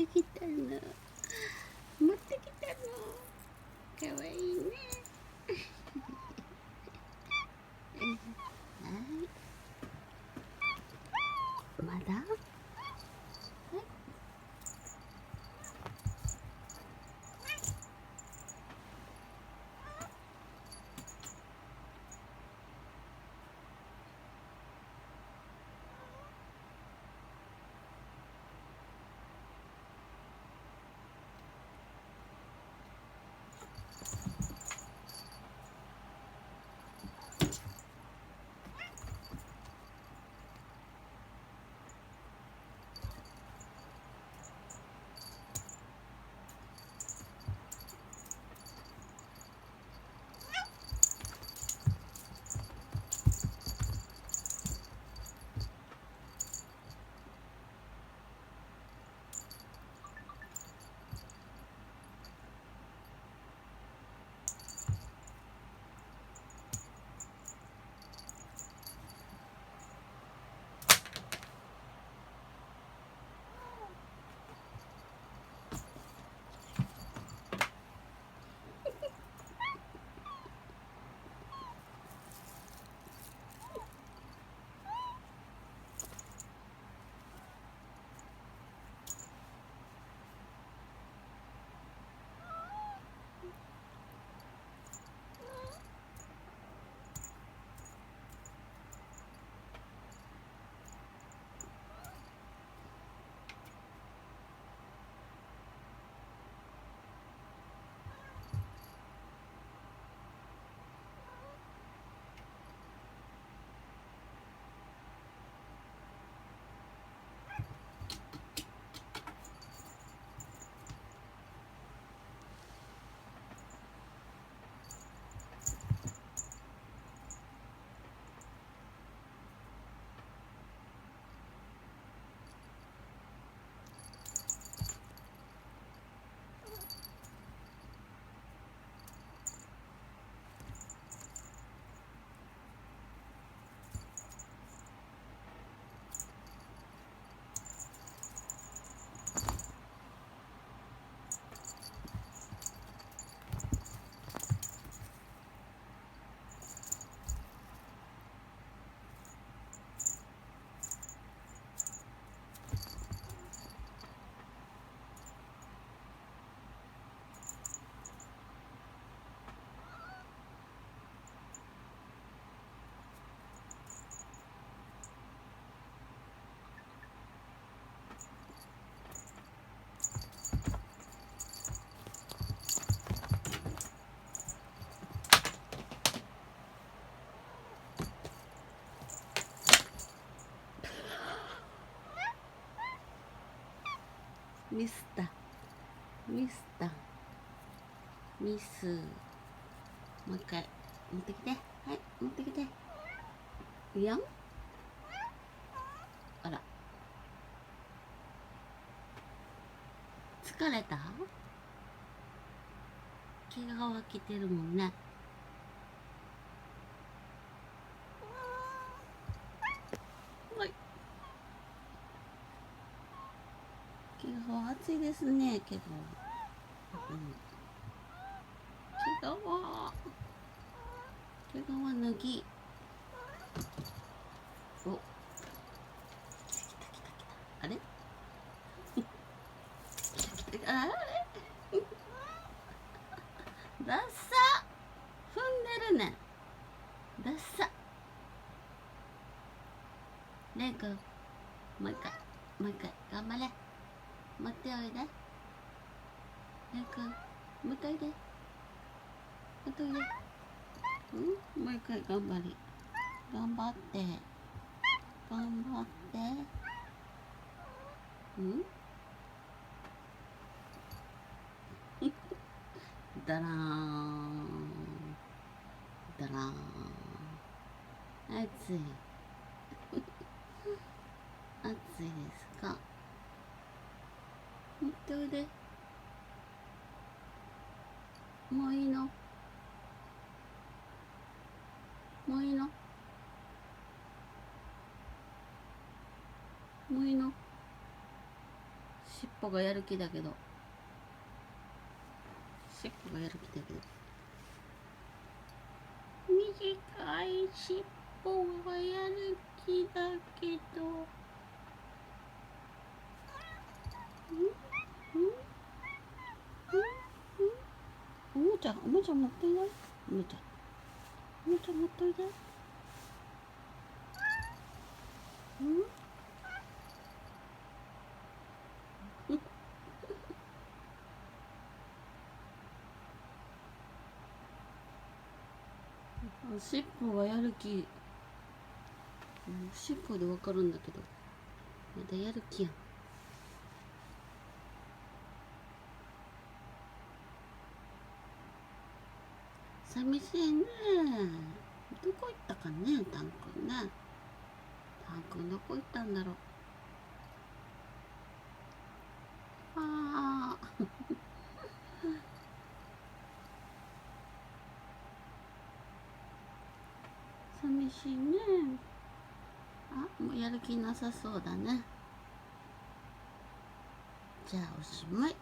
ってきたの。持ってきたの。かわいいね。はい。まだ？はい。ミスター、ミスター、ミス。もう一回持ってきて。はい、持ってきて。いやん。あら、疲れた？毛が湧きてるもんね。はい。毛が暑いですね、けど。うん。毛皮、毛皮脱ぎ。お、来た来た来た来た。あれ？来た来た。あれ？ダッサ。踏んでるね。ダッサ。レイ君、もう一回、もう一回、頑張れ。持っておいで。レイ君、もう一回で。持っておいで。うん？もう一回頑張り。頑張って。頑張って。うん？だらーん。だらーん。暑い。暑いですか？持っておいで。もういいの？もういいの？もういいの？尻尾がやる気だけど、尻尾がやる気だけど、短い尻尾がやる気だけど、おもちゃ持っていない？おもちゃ持っておいで。尻尾がやる気、尻尾でわかるんだけど、まだやる気やん。寂しいね。どこ行ったかね、タンくんね。タンくんどこ行ったんだろう。ああ。寂しいね。あ、もうやる気なさそうだね。じゃあおしまい。